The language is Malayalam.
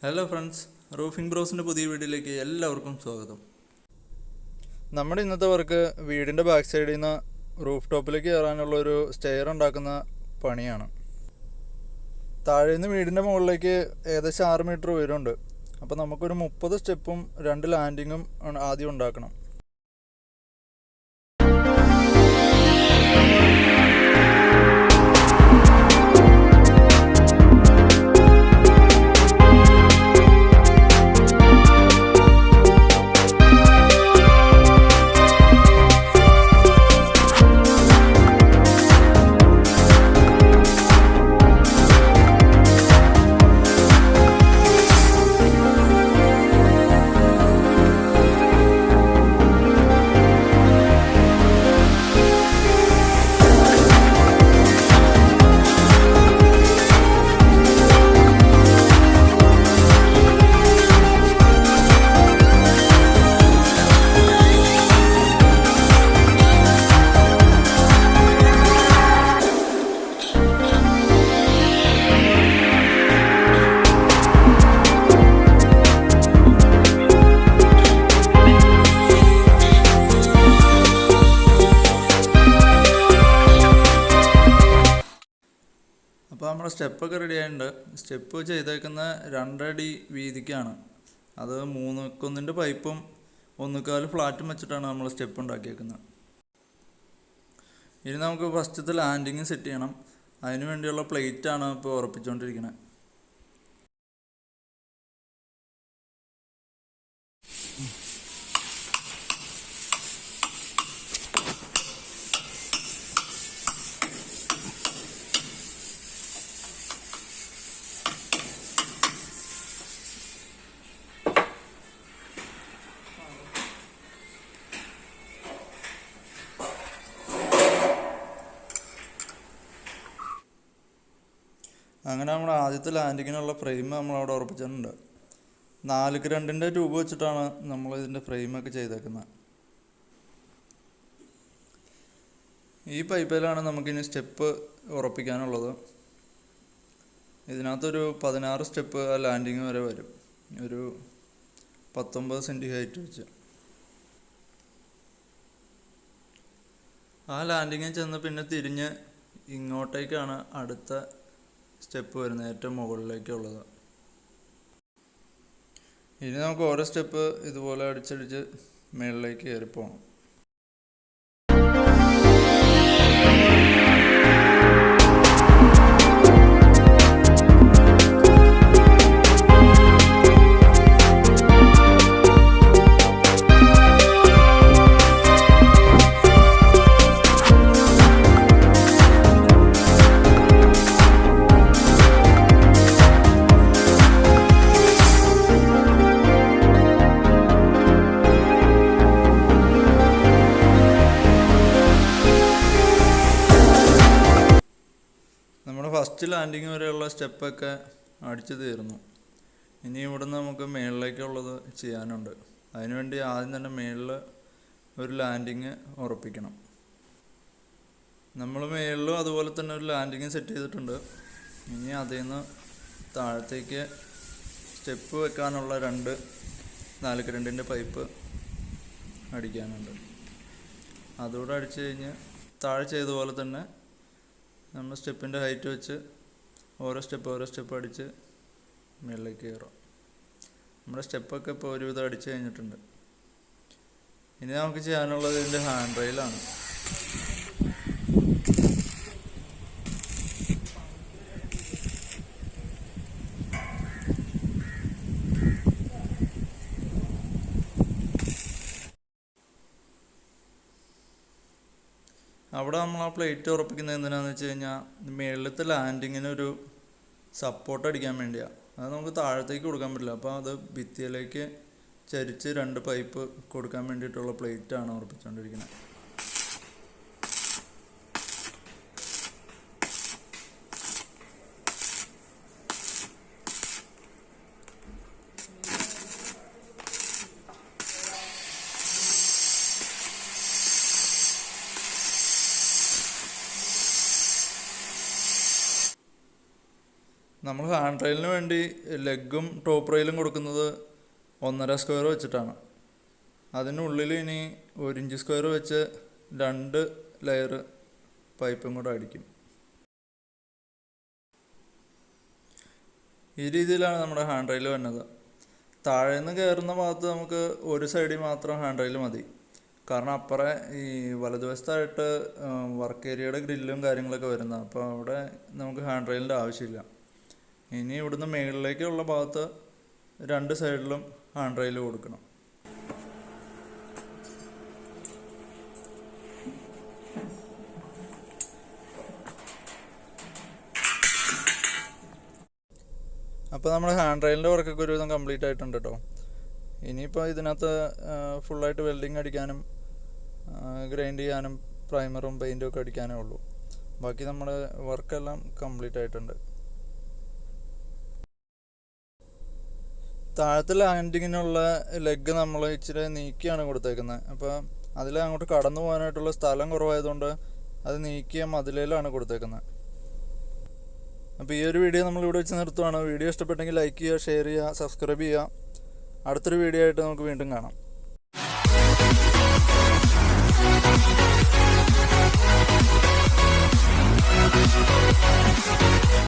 ഹലോ ഫ്രണ്ട്സ്, റൂഫിംഗ് ബ്രോസിൻ്റെ പുതിയ വീഡിയോയിലേക്ക് എല്ലാവർക്കും സ്വാഗതം. നമ്മുടെ ഇന്നത്തെ വർക്ക് വീടിൻ്റെ ബാക്ക് സൈഡിൽ നിന്ന് റൂഫ് ടോപ്പിലേക്ക് കയറാനുള്ള ഒരു സ്റ്റെയർ ഉണ്ടാക്കുന്ന പണിയാണ്. താഴെ നിന്ന് വീടിൻ്റെ മുകളിലേക്ക് ഏകദേശം 6 മീറ്റർ ഉയരമുണ്ട്. അപ്പോൾ നമുക്കൊരു 30 സ്റ്റെപ്പും 2 ലാൻഡിങ്ങും ആദ്യം ഉണ്ടാക്കണം. അപ്പോൾ നമ്മുടെ സ്റ്റെപ്പൊക്കെ റെഡി ആയിട്ടുണ്ട്. സ്റ്റെപ്പ് ചെയ്തേക്കുന്ന 2 അടി വീതിക്കാണ്. അത് 3-1 പൈപ്പും 1/4 ഫ്ലാറ്റും വെച്ചിട്ടാണ് നമ്മൾ സ്റ്റെപ്പ് ഉണ്ടാക്കിയേക്കുന്നത്. ഇനി നമുക്ക് ഫസ്റ്റത്തെ ലാൻഡിങ് സെറ്റ് ചെയ്യണം. അതിന് വേണ്ടിയുള്ള പ്ലേറ്റാണ് ഇപ്പോൾ ഉറപ്പിച്ചുകൊണ്ടിരിക്കുന്നത്. അങ്ങനെ നമ്മുടെ ആദ്യത്തെ ലാൻഡിങ്ങിനുള്ള ഫ്രെയിം നമ്മളവിടെ ഉറപ്പിച്ചിട്ടുണ്ട്. 4x2 ട്യൂബ് വെച്ചിട്ടാണ് നമ്മൾ ഇതിൻ്റെ ഫ്രെയിമൊക്കെ ചെയ്തേക്കുന്നത്. ഈ പൈപ്പിലാണ് നമുക്കിനി സ്റ്റെപ്പ് ഉറപ്പിക്കാനുള്ളത്. ഇതിനകത്തൊരു 16 സ്റ്റെപ്പ് ലാൻഡിങ് വരെ വരും, ഒരു 19 സെൻറ്റി ഹൈറ്റ് വെച്ച്. ആ ലാൻഡിങ്ങിൽ ചെന്ന് പിന്നെ തിരിഞ്ഞ് ഇങ്ങോട്ടേക്കാണ് അടുത്ത സ്റ്റെപ്പ് വരുന്നത്, ഏറ്റവും മുകളിലേക്കുള്ളത്. ഇനി നമുക്ക് ഓരോ സ്റ്റെപ്പ് ഇതുപോലെ അടിച്ചടിച്ച് മുകളിലേക്ക് കയറിപ്പോകണം. നമ്മുടെ ഫസ്റ്റ് ലാൻഡിങ് വരെയുള്ള സ്റ്റെപ്പൊക്കെ അടിച്ചു തീർന്നു. ഇനി ഇവിടുന്ന് നമുക്ക് മുകളിലേക്കുള്ളത് ചെയ്യാനുണ്ട്. അതിനുവേണ്ടി ആദ്യം തന്നെ മുകളിൽ ഒരു ലാൻഡിങ് ഉറപ്പിക്കണം. നമ്മൾ മുകളിലും അതുപോലെ തന്നെ ഒരു ലാൻഡിങ് സെറ്റ് ചെയ്തിട്ടുണ്ട്. ഇനി അതിൽ നിന്ന് താഴത്തേക്ക് സ്റ്റെപ്പ് വെക്കാനുള്ള 2 4x2 പൈപ്പ് അടിക്കാനുണ്ട്. അതുകൂടെ അടിച്ചു കഴിഞ്ഞ് താഴെ ചെയ്തതുപോലെ തന്നെ നമ്മൾ സ്റ്റെപ്പിൻ്റെ ഹൈറ്റ് വെച്ച് ഓരോ സ്റ്റെപ്പ് അടിച്ച് മുകളിലേക്ക് കയറും. നമ്മുടെ സ്റ്റെപ്പൊക്കെ ഇപ്പോൾ ഒരുവിധം അടിച്ച് കഴിഞ്ഞിട്ടുണ്ട്. ഇനി നമുക്ക് ചെയ്യാനുള്ളത് ഇതിൻ്റെ ഹാൻഡ് റെയിലാണ്. അവിടെ നമ്മൾ ആ പ്ലേറ്റ് ഉറപ്പിക്കുന്നത് എന്തിനാണെന്ന് വെച്ച് കഴിഞ്ഞാൽ മുകളിലത്തെ ലാൻഡിങ്ങിനൊരു സപ്പോർട്ട് അടിക്കാൻ വേണ്ടിയാണ്. അത് നമുക്ക് താഴത്തേക്ക് കൊടുക്കാൻ പറ്റില്ല. അപ്പോൾ അത് ഭിത്തിയിലേക്ക് ചരിച്ച് 2 പൈപ്പ് കൊടുക്കാൻ വേണ്ടിയിട്ടുള്ള പ്ലേറ്റാണ് ഉറപ്പിച്ചുകൊണ്ടിരിക്കുന്നത്. നമ്മൾ ഹാൻഡ് റെയിലിന് വേണ്ടി ലെഗും ടോപ്പ് റെയിലും കൊടുക്കുന്നത് 1.5 സ്ക്വയർ വെച്ചിട്ടാണ്. അതിനുള്ളിൽ ഇനി 1 ഇഞ്ച് സ്ക്വയർ വെച്ച് 2 ലെയർ പൈപ്പും കൂടെ അടിക്കും. ഈ രീതിയിലാണ് നമ്മുടെ ഹാൻഡ് റെയിൽ വരുന്നത്. താഴേന്ന് കയറുന്ന ഭാഗത്ത് നമുക്ക് ഒരു സൈഡിൽ മാത്രം ഹാൻഡ് റെയിൽ മതി. കാരണം അപ്പുറം ഈ വലതുവശത്തായിട്ട് വർക്ക് ഏരിയയുടെ ഗ്രില്ലും കാര്യങ്ങളൊക്കെ വരുന്നത്. അപ്പോൾ അവിടെ നമുക്ക് ഹാൻഡ് റെയിലിൻ്റെ ആവശ്യമില്ല. ഇനി ഇവിടുന്ന് മുകളിലേക്കുള്ള ഭാഗത്ത് 2 സൈഡിലും ഹാൻഡ് റെയിൽ കൊടുക്കണം. അപ്പോൾ നമ്മുടെ ഹാൻഡ് റെയിലിൻ്റെ വർക്കൊക്കെ ഒരുവിധം കംപ്ലീറ്റ് ആയിട്ടുണ്ട് കേട്ടോ. ഇനിയിപ്പോൾ ഇതിനകത്ത് ഫുള്ളായിട്ട് വെൽഡിങ് അടിക്കാനും ഗ്രൈൻഡ് ചെയ്യാനും പ്രൈമറും പെയിൻറ്റും ഒക്കെ അടിക്കാനേ ഉള്ളൂ. ബാക്കി നമ്മുടെ വർക്കെല്ലാം കംപ്ലീറ്റ് ആയിട്ടുണ്ട്. താഴത്തെ ലാൻഡിങ്ങിനുള്ള ലെഗ് നമ്മൾ ഇച്ചിരി നീക്കിയാണ് കൊടുത്തേക്കുന്നത്. അപ്പോൾ അതിൽ അങ്ങോട്ട് കടന്നു പോകാനായിട്ടുള്ള സ്ഥലം കുറവായതുകൊണ്ട് അത് നീക്കിയ മതിലേലാണ് കൊടുത്തേക്കുന്നത്. അപ്പോൾ ഈ ഒരു വീഡിയോ നമ്മളിവിടെ വെച്ച് നിർത്തുവാണ്. വീഡിയോ ഇഷ്ടപ്പെട്ടെങ്കിൽ ലൈക്ക് ചെയ്യുക, ഷെയർ ചെയ്യുക, സബ്സ്ക്രൈബ് ചെയ്യുക. അടുത്തൊരു വീഡിയോ ആയിട്ട് നമുക്ക് വീണ്ടും കാണാം.